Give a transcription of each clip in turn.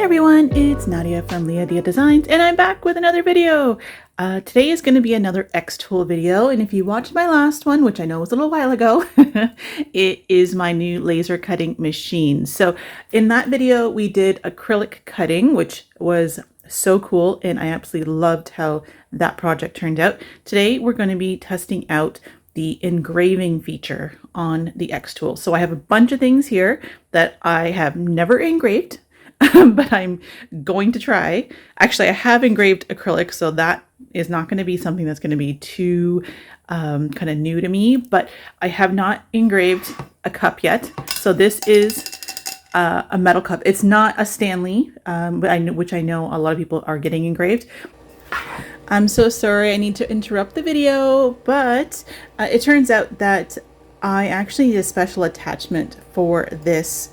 Everyone, it's Nadia from LiaDia Designs, and I'm back with another video. Today is going to be another xTool video, and if you watched my last one, which I know was a little while ago, it is my new laser cutting machine. So in that video, we did acrylic cutting, which was so cool, and I absolutely loved how that project turned out. Today, we're going to be testing out the engraving feature on the xTool. So I have a bunch of things here that I have never engraved, but I'm going to try. Actually, I have engraved acrylic, so that is not going to be something that's going to be too kind of new to me, but I have not engraved a cup yet. So this is a metal cup. It's not a Stanley, which I know a lot of people are getting engraved. I'm so sorry, I need to interrupt the video, but it turns out that I actually need a special attachment for this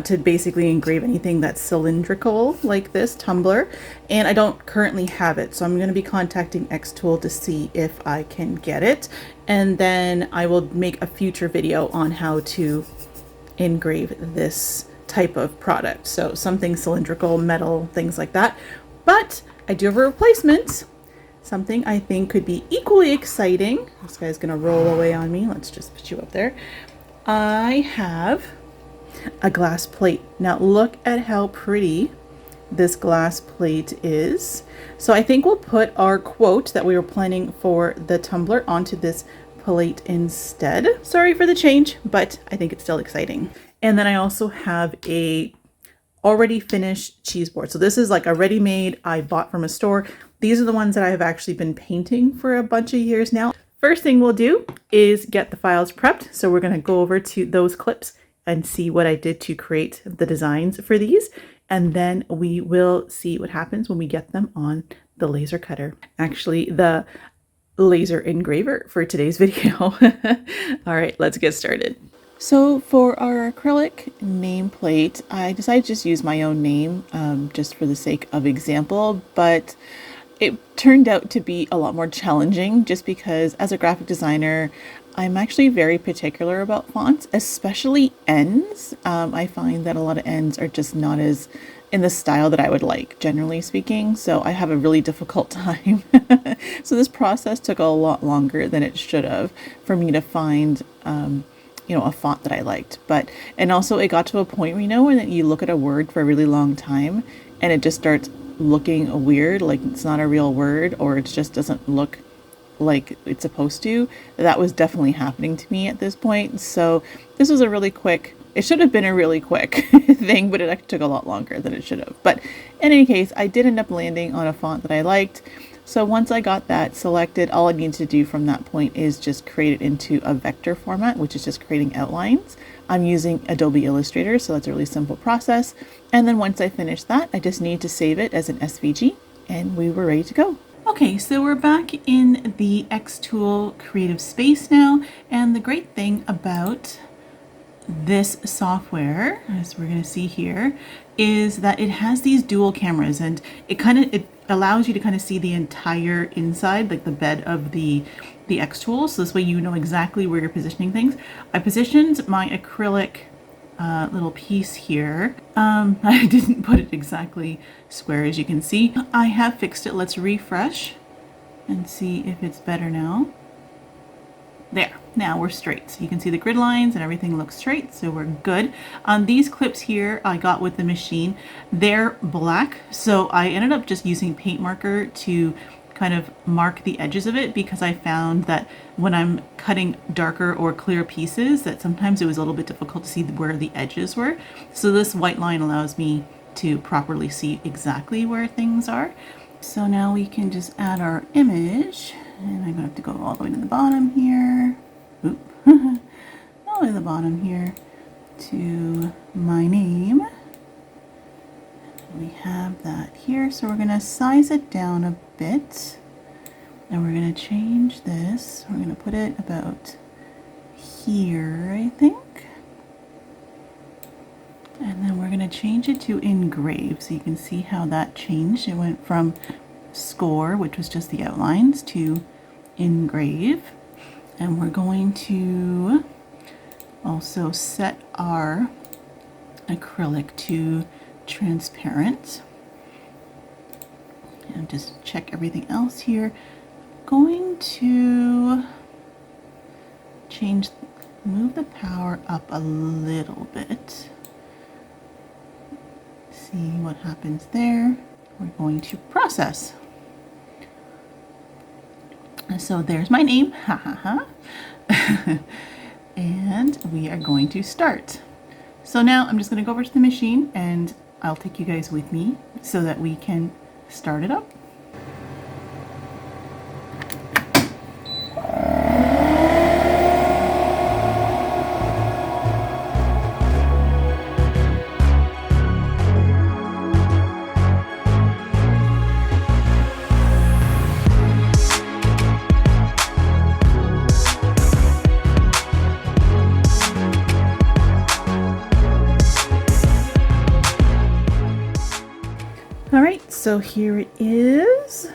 to basically engrave anything that's cylindrical like this tumbler, and I don't currently have it, so I'm going to be contacting xTool to see if I can get it, and then I will make a future video on how to engrave this type of product. So something cylindrical, metal, things like that. But I do have a replacement, something I think could be equally exciting. This guy's gonna roll away on me. Let's just put you up there. I have a glass plate. Now look at how pretty this glass plate is. So I think we'll put our quote that we were planning for the tumbler onto this plate instead. Sorry for the change, but I think it's still exciting. And then I also have a already finished cheese board. So this is like a ready-made I bought from a store. These are the ones that I've actually been painting for a bunch of years now. First thing we'll do is get the files prepped. So we're going to go over to those clips and see what I did to create the designs for these. And then we will see what happens when we get them on the laser cutter. Actually, the laser engraver for today's video. All right, let's get started. So for our acrylic nameplate, I decided to just use my own name just for the sake of example, but it turned out to be a lot more challenging just because as a graphic designer, I'm actually very particular about fonts, especially ends. I find that a lot of ends are just not as in the style that I would like, generally speaking. So I have a really difficult time. So this process took a lot longer than it should have for me to find a font that I liked. And also it got to a point, when you look at a word for a really long time and it just starts looking weird, like it's not a real word, or it just doesn't look like it's supposed to. That was definitely happening to me at this point. So this was it should have been a really quick thing, but it actually took a lot longer than it should have. But in any case, I did end up landing on a font that I liked. So once I got that selected, all I need to do from that point is just create it into a vector format, which is just creating outlines. I'm using Adobe Illustrator, so that's a really simple process. And then once I finish that, I just need to save it as an SVG, and we were ready to go. Okay, so we're back in the xTool creative space now, and the great thing about this software, as we're going to see here, is that it has these dual cameras, and it allows you to kind of see the entire inside, like the bed of the xTool. So this way you know exactly where you're positioning things. I positioned my acrylic little piece here. I didn't put it exactly square, as you can see. I have fixed it. Let's refresh and see if it's better now. There, now we're straight. So you can see the grid lines and everything looks straight, so we're good. On these clips here I got with the machine, they're black, so I ended up just using paint marker to kind of mark the edges of it, because I found that when I'm cutting darker or clear pieces that sometimes it was a little bit difficult to see where the edges were. So this white line allows me to properly see exactly where things are. So now we can just add our image, and I'm going to have to go all the way to the bottom here. Oop. All the way to the bottom here to my name. We have that here, so we're going to size it down a bit, and we're going to change this. We're going to put it about here, I think. And then we're going to change it to engrave, so you can see how that changed. It went from score, which was just the outlines, to engrave. And we're going to also set our acrylic to transparent. And just check everything else here. Going to move the power up a little bit. See what happens there. We're going to process. So there's my name, ha ha ha. And we are going to start. So now I'm just going to go over to the machine and I'll take you guys with me so that we can start it up. Alright, so here it is.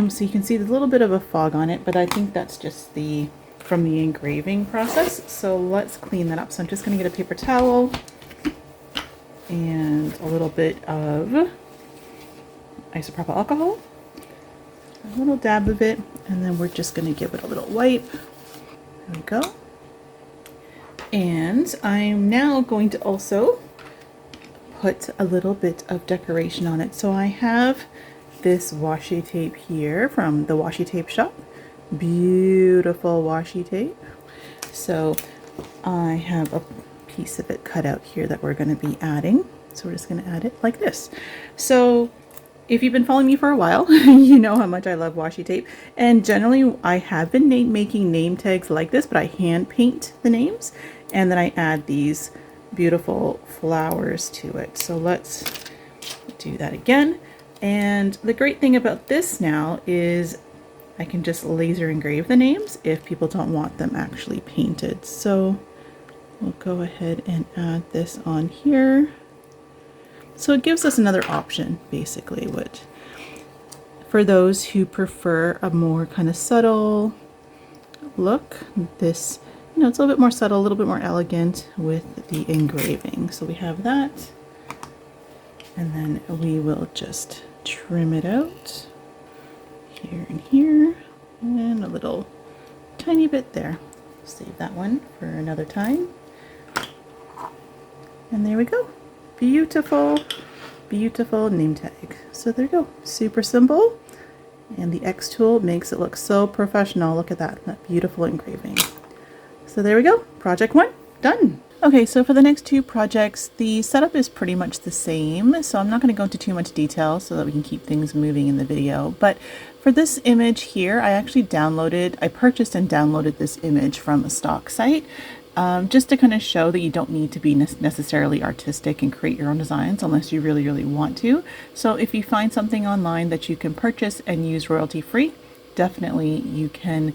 So you can see there's a little bit of a fog on it, but I think that's just from the engraving process. So let's clean that up. So I'm just going to get a paper towel and a little bit of isopropyl alcohol, a little dab of it, and then we're just going to give it a little wipe. There we go. And I'm now going to also put a little bit of decoration on it. So I have this washi tape here from the washi tape shop. Beautiful washi tape. So I have a piece of it cut out here that we're going to be adding. So we're just going to add it like this. So if you've been following me for a while, you know how much I love washi tape. And generally I have been making name tags like this, but I hand paint the names and then I add these beautiful flowers to it. So let's do that again. And the great thing about this now is I can just laser engrave the names if people don't want them actually painted. So we'll go ahead and add this on here. So it gives us another option, basically, which for those who prefer a more kind of subtle look, this, you know, it's a little bit more subtle, a little bit more elegant with the engraving. So we have that, and then we will just trim it out here and here, and a little tiny bit there. Save that one for another time. And there we go. Beautiful, beautiful name tag. So there you go. Super simple. And the xTool makes it look so professional. Look at that beautiful engraving. So there we go. Project 1 done. Okay, so for the next 2 projects, the setup is pretty much the same. So I'm not going to go into too much detail so that we can keep things moving in the video. But for this image here, I purchased and downloaded this image from a stock site. Just to kind of show that you don't need to be necessarily artistic and create your own designs unless you really, really want to. So if you find something online that you can purchase and use royalty free, definitely you can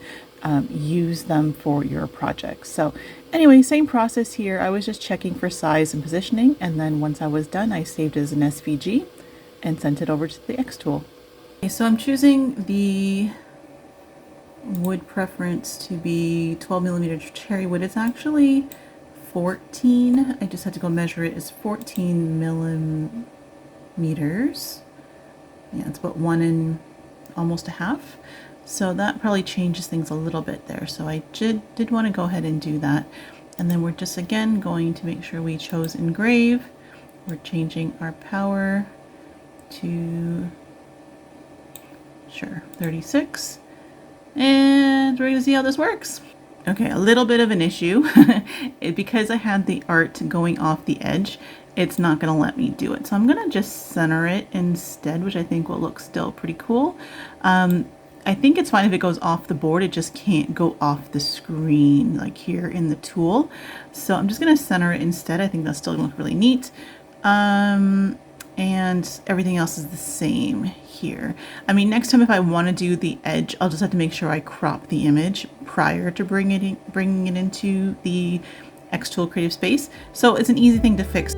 use them for your projects. So anyway, same process here. I was just checking for size and positioning, and then once I was done, I saved it as an SVG and sent it over to the xTool. Okay, so I'm choosing the wood preference to be 12mm cherry wood. It's actually 14. I just had to go measure it. It's 14 millimeters. Yeah, it's about 1 and almost a half. So that probably changes things a little bit there. So I did want to go ahead and do that. And then we're just again going to make sure we chose engrave. We're changing our power to 36. And we're going to see how this works. Okay, a little bit of an issue. Because I had the art going off the edge, it's not going to let me do it. So I'm going to just center it instead, which I think will look still pretty cool. I think it's fine if it goes off the board. It just can't go off the screen like here in the tool. So I'm just going to center it instead. I think that's still going to look really neat. And everything else is the same here. I mean, next time if I want to do the edge, I'll just have to make sure I crop the image prior to bringing it into the xTool Creative Space. So it's an easy thing to fix.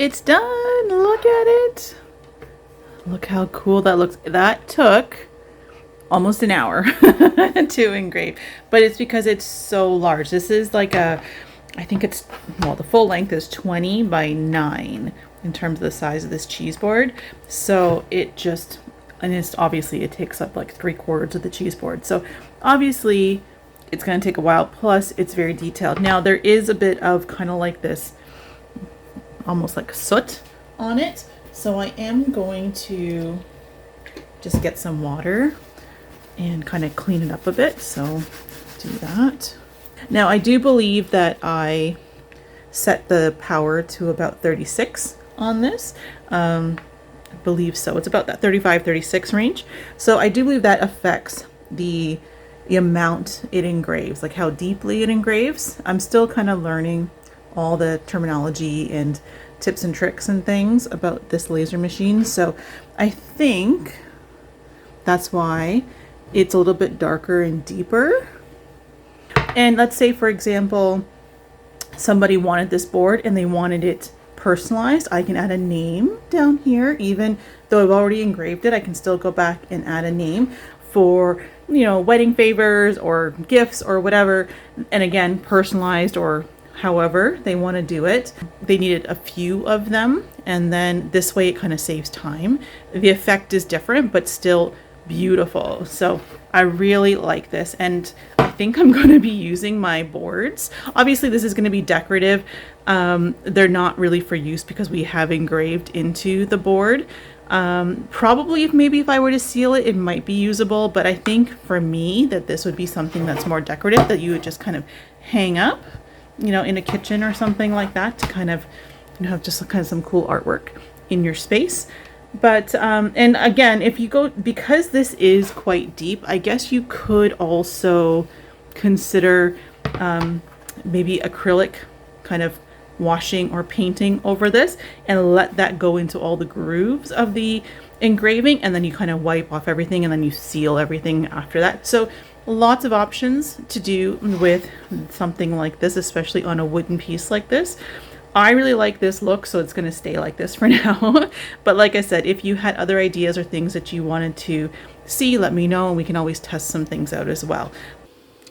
it's done. Look at it. Look how cool that looks. That took almost an hour to engrave, but it's because it's so large. This is like a, I think it's, well, the full length is 20 by 9 in terms of the size of this cheese board. So it just, and it's obviously it takes up like 3/4 of the cheese board. So obviously it's going to take a while. Plus it's very detailed. Now there is a bit of kind of like this, almost like soot on it. So I am going to just get some water and kind of clean it up a bit. So do that. Now I do believe that I set the power to about 36 on this. I believe so. It's about that 35, 36 range. So I do believe that affects the amount it engraves, like how deeply it engraves. I'm still kind of learning all the terminology and tips and tricks and things about this laser machine. So I think that's why it's a little bit darker and deeper. And let's say, for example, somebody wanted this board and they wanted it personalized. I can add a name down here. Even though I've already engraved it, I can still go back and add a name for, you know, wedding favors or gifts or whatever. And again, personalized or however they want to do it. They needed a few of them, and then this way it kind of saves time. The effect is different, but still beautiful. So I really like this, and I think I'm going to be using my boards. Obviously this is going to be decorative. They're not really for use because we have engraved into the board. Probably if I were to seal it, it might be usable, but I think for me that this would be something that's more decorative, that you would just kind of hang up, you know, in a kitchen or something like that, to kind of, you know, have just kind of some cool artwork in your space. But and again, if you go, because this is quite deep, I guess you could also consider maybe acrylic kind of washing or painting over this and let that go into all the grooves of the engraving, and then you kind of wipe off everything and then you seal everything after that. So lots of options to do with something like this, especially on a wooden piece like this. I really like this look, so it's going to stay like this for now. But like I said, if you had other ideas or things that you wanted to see, let me know, and we can always test some things out as well.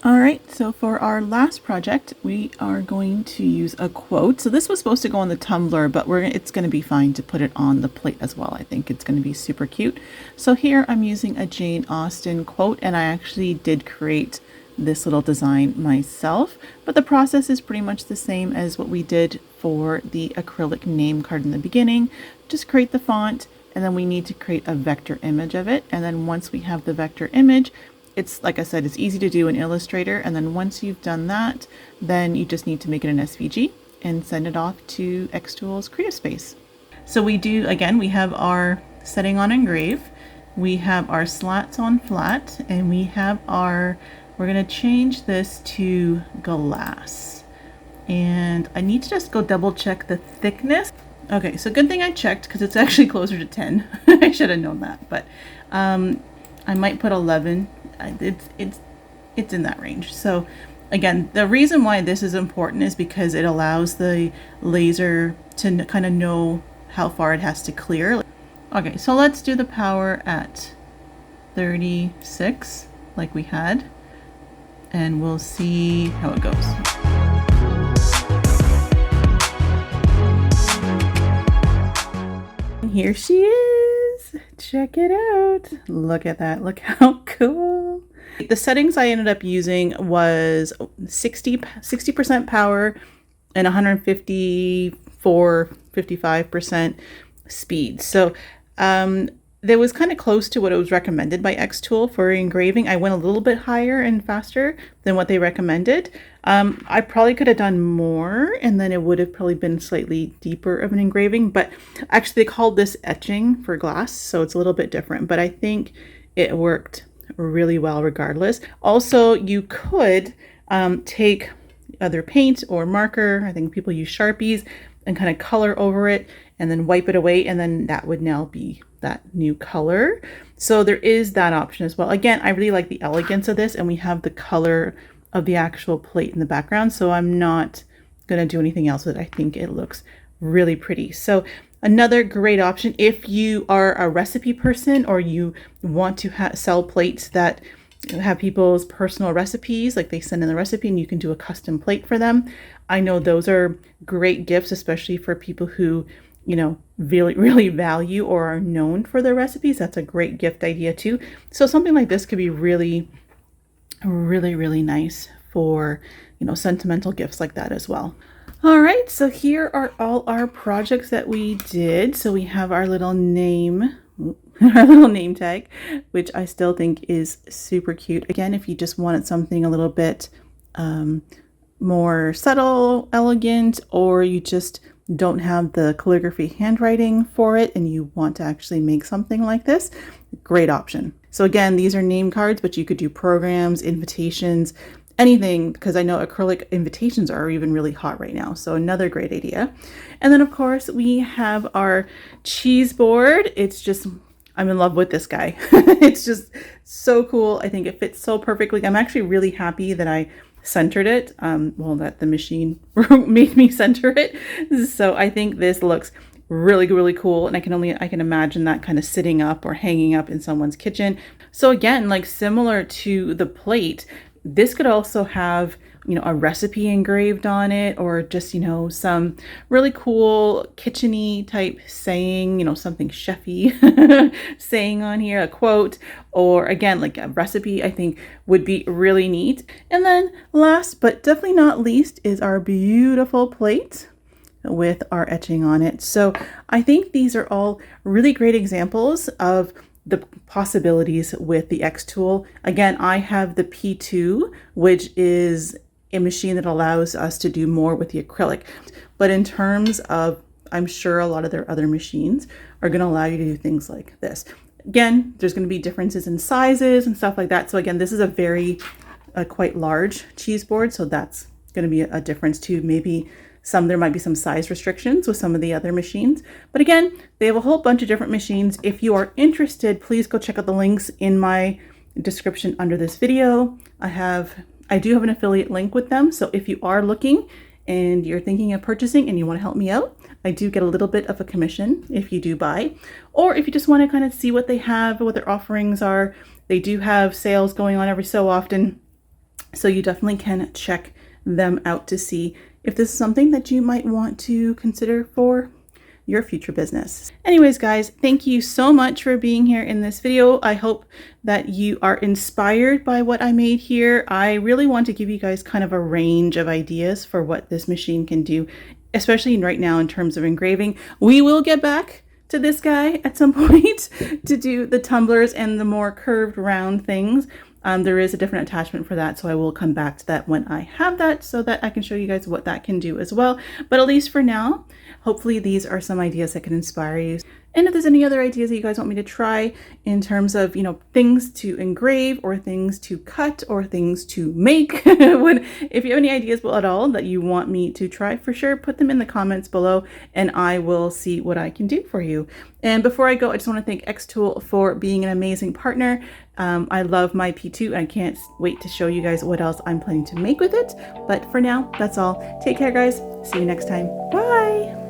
All right, so for our last project, we are going to use a quote. So this was supposed to go on the tumbler, but it's going to be fine to put it on the plate as well. I think it's going to be super cute. So here I'm using a Jane Austen quote, and I actually did create this little design myself, but the process is pretty much the same as what we did for the acrylic name card in the beginning. Just create the font, and then we need to create a vector image of it. And then once we have the vector image, it's, like I said, it's easy to do in Illustrator. And then once you've done that, then you just need to make it an SVG and send it off to xTool's CreateSpace. So we do, again, we have our setting on engrave, we have our slats on flat, and we have our, we're going to change this to glass. And I need to just go double check the thickness. Okay, so good thing I checked, because it's actually closer to 10. I should have known that, but I might put 11. It's in that range. So again, the reason why this is important is because it allows the laser to kind of know how far it has to clear. Okay, so let's do the power at 36 like we had, and we'll see how it goes. And here she is. Check it out. Look at that. Look how cool. The settings I ended up using was 60% power and 55% speed. So that was kind of close to what it was recommended by xTool for engraving. I went a little bit higher and faster than what they recommended. I probably could have done more, and then it would have probably been slightly deeper of an engraving, but actually they called this etching for glass, so it's a little bit different, but I think it worked really well regardless. Also, you could take other paint or marker, I think people use Sharpies, and kind of color over it and then wipe it away, and then that would now be that new color. So there is that option as well. Again, I really like the elegance of this, and we have the color of the actual plate in the background, so I'm not gonna do anything else with it. I think it looks really pretty. So another great option if you are a recipe person or you want to sell plates that have people's personal recipes, like they send in the recipe and you can do a custom plate for them. I know those are great gifts, especially for people who, you know, really value or are known for their recipes. That's a great gift idea too. So something like this could be really nice for, you know, sentimental gifts like that as well. All right, so here are all our projects that we did. So we have our little name, our little name tag, which I still think is super cute. Again, if you just wanted something a little bit more subtle, elegant, or you just don't have the calligraphy handwriting for it and you want to actually make something like this, great option. So again, these are name cards, but you could do programs, invitations, anything, because I know acrylic invitations are even really hot right now. So another great idea. And then of course we have our cheese board. It's just, I'm in love with this guy. It's just so cool. I think it fits so perfectly. I'm actually really happy that I centered it. Well, that the machine made me center it. So I think this looks really cool, and I can imagine that kind of sitting up or hanging up in someone's kitchen. So again, like similar to the plate, this could also have, you know, a recipe engraved on it, or just, you know, some really cool kitchen-y type saying, you know, something chefy saying on here, a quote, or again, like a recipe, I think would be really neat. And then last but definitely not least is our beautiful plate with our etching on it. So I think these are all really great examples of the possibilities with the xTool. Again, I have the P2, which is a machine that allows us to do more with the acrylic. But in terms of, I'm sure a lot of their other machines are going to allow you to do things like this. Again, there's going to be differences in sizes and stuff like that. So again, this is a quite large cheese board. So that's going to be a difference too. Maybe there might be some size restrictions with some of the other machines. But again, they have a whole bunch of different machines. If you are interested, please go check out the links in my description under this video. I do have an affiliate link with them. So if you are looking and you're thinking of purchasing and you want to help me out, I do get a little bit of a commission if you do buy. Or if you just want to kind of see what they have, what their offerings are, they do have sales going on every so often. So you definitely can check them out to see if this is something that you might want to consider for your future business. Anyways, guys, thank you so much for being here in this video. I hope that you are inspired by what I made here. I really want to give you guys kind of a range of ideas for what this machine can do, especially right now in terms of engraving. We will get back to this guy at some point to do the tumblers and the more curved round things. There is a different attachment for that, so I will come back to that when I have that so that I can show you guys what that can do as well. But at least for now, hopefully these are some ideas that can inspire you. And if there's any other ideas that you guys want me to try in terms of, you know, things to engrave or things to cut or things to make, if you have any ideas at all that you want me to try, for sure, put them in the comments below and I will see what I can do for you. And before I go, I just want to thank xTool for being an amazing partner. I love my P2 and I can't wait to show you guys what else I'm planning to make with it. But for now, that's all. Take care, guys. See you next time. Bye.